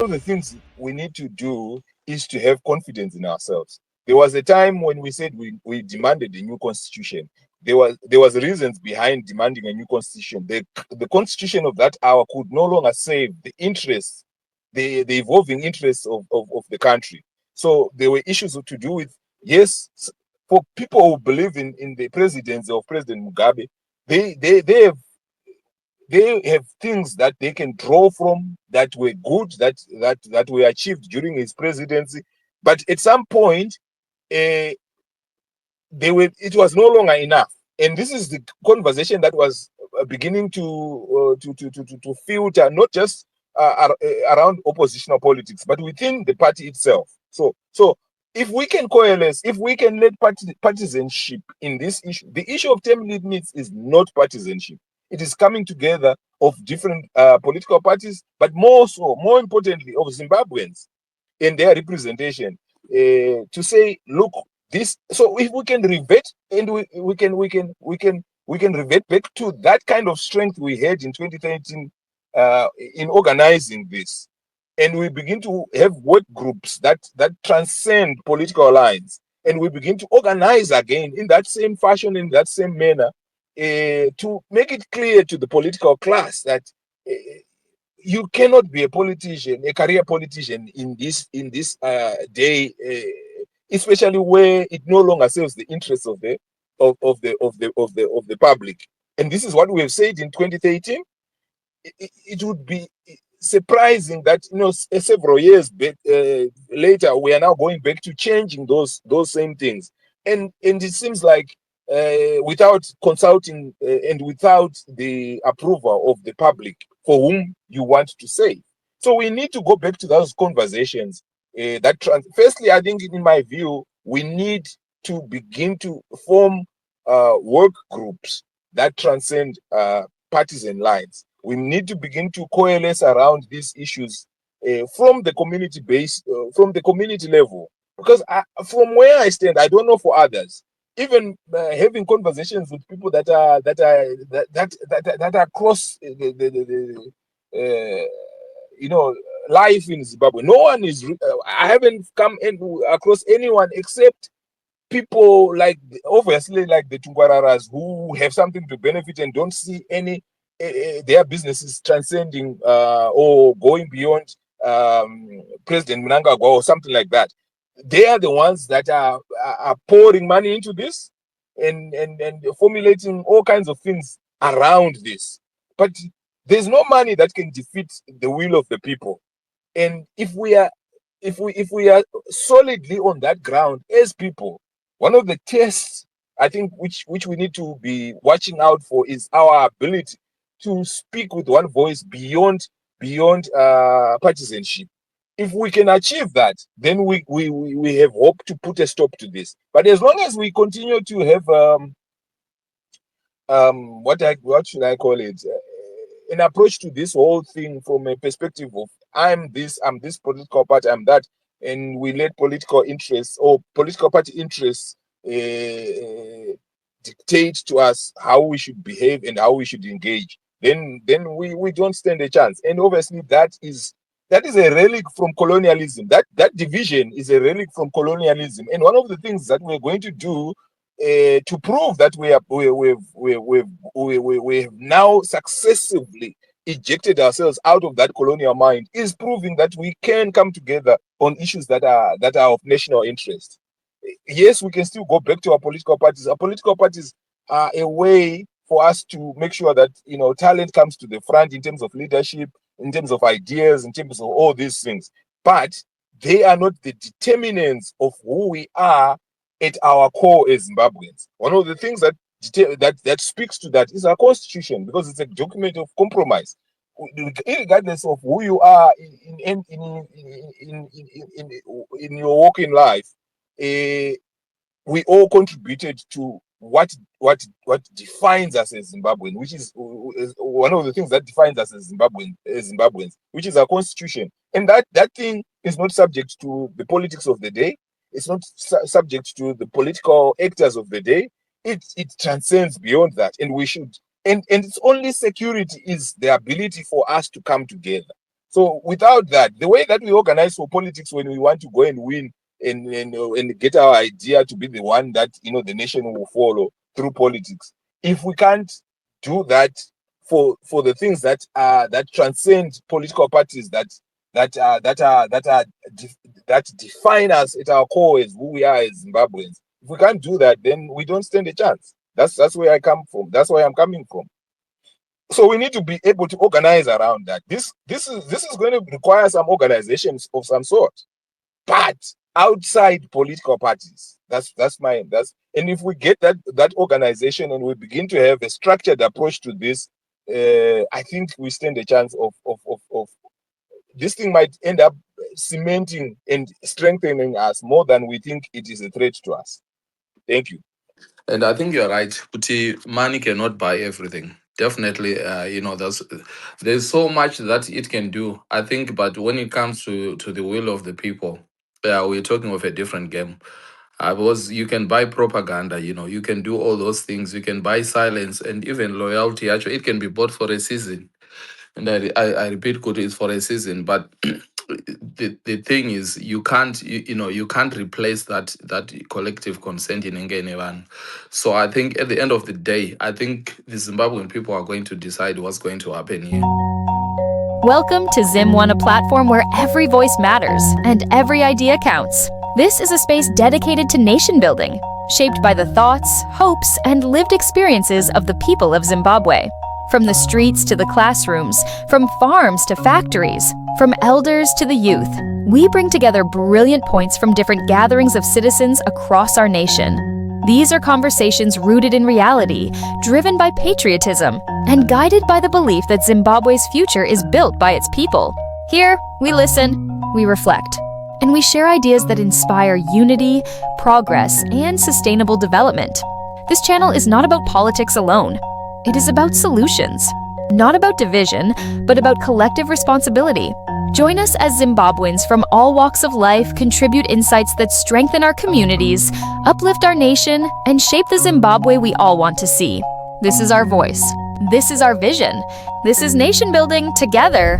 of the things we need to do is to have confidence in ourselves. There was a time when we said we demanded a new constitution. There was reasons behind demanding a new constitution. The constitution of that hour could no longer save the interests, the evolving interests of the country. So there were issues to do with, yes, for people who believe in the presidency of President Mugabe, they have things that they can draw from that were good, that were achieved during his presidency. But at some point, it was no longer enough. And this is the conversation that was beginning to filter, not just around oppositional politics, but within the party itself. So if we can coalesce, if we can let partisanship in this issue, the issue of term limits is not partisanship. It is coming together of different political parties, but more importantly, of Zimbabweans in their representation to say, look, this. So if we can revert, and we can revert back to that kind of strength we had in 2013 in organizing this, and we begin to have work groups that transcend political lines, and we begin to organize again in that same fashion, in that same manner, to make it clear to the political class that you cannot be a politician, a career politician in this day, especially where it no longer serves the interests of the public. And this is what we have said in 2013. It would be surprising that several years later we are now going back to changing those same things, and it seems like without consulting and without the approval of the public for whom you want to say. So we need to go back to those conversations. Firstly, I think, in my view, we need to begin to form work groups that transcend partisan lines. We need to begin to coalesce around these issues from the community base, from the community level. Because from where I stand, I don't know for others. Even having conversations with people that are across the life in Zimbabwe, no one is. I haven't come across anyone except people like, obviously, like the Tungwararas, who have something to benefit and don't see any their businesses transcending or going beyond President Mnangagwa or something like that. They are the ones that are pouring money into this and formulating all kinds of things around this. But there's no money that can defeat the will of the people. And if we are solidly on that ground as people, one of the tests, I think, which we need to be watching out for is our ability to speak with one voice beyond partisanship. If we can achieve that, then we have hope to put a stop to this. But as long as we continue to have what should I call it, an approach to this whole thing from a perspective of I'm this political party, I'm that, and we let political interests or political party interests dictate to us how we should behave and how we should engage, then we don't stand a chance. And obviously that is a relic from colonialism. That division is a relic from colonialism. And one of the things that we're going to do to prove that we have now successively ejected ourselves out of that colonial mind is proving that we can come together on issues that are of national interest. Yes, we can still go back to our political parties. Our political parties are a way for us to make sure that talent comes to the front in terms of leadership, in terms of ideas, in terms of all these things. But they are not the determinants of who we are at our core as Zimbabweans. One of the things that speaks to that is our constitution, because it's a document of compromise. Regardless of who you are in your working life, we all contributed to what defines us as Zimbabwean, which is one of the things that defines us as Zimbabweans, which is our constitution. And that thing is not subject to the politics of the day. It's not subject to the political actors of the day. It transcends beyond that, and we should. And its only security is the ability for us to come together. So without that, the way that we organize for politics when we want to go and win and get our idea to be the one that the nation will follow through politics, if we can't do that for the things that transcend political parties, that define us at our core as who we are as Zimbabweans, if we can't do that, then we don't stand a chance. That's where I come from. That's where I'm coming from. So we need to be able to organize around that. This is going to require some organizations of some sort, but outside political parties. And if we get that organization and we begin to have a structured approach to this, I think we stand a chance of this thing might end up cementing and strengthening us more than we think it is a threat to us. Thank you. And I think you're right. Kuti, money cannot buy everything. Definitely, there's so much that it can do. I think, but when it comes to the will of the people, we're talking of a different game. Because you can buy propaganda, you can do all those things. You can buy silence and even loyalty. Actually, it can be bought for a season. And I repeat, Kuti, it's for a season. But the thing is, you can't you can't replace that collective consent in nevanhu. So I think at the end of the day, I think the Zimbabwean people are going to decide what's going to happen here. Welcome to Zim1, a platform where every voice matters and every idea counts. This is a space dedicated to nation building, shaped by the thoughts, hopes, and lived experiences of the people of Zimbabwe. From the streets to the classrooms, from farms to factories, from elders to the youth, we bring together brilliant points from different gatherings of citizens across our nation. These are conversations rooted in reality, driven by patriotism, and guided by the belief that Zimbabwe's future is built by its people. Here, we listen, we reflect, and we share ideas that inspire unity, progress, and sustainable development. This channel is not about politics alone. It is about solutions. Not about division, but about collective responsibility. Join us as Zimbabweans from all walks of life contribute insights that strengthen our communities, uplift our nation, and shape the Zimbabwe we all want to see. This is our voice. This is our vision. This is nation building together.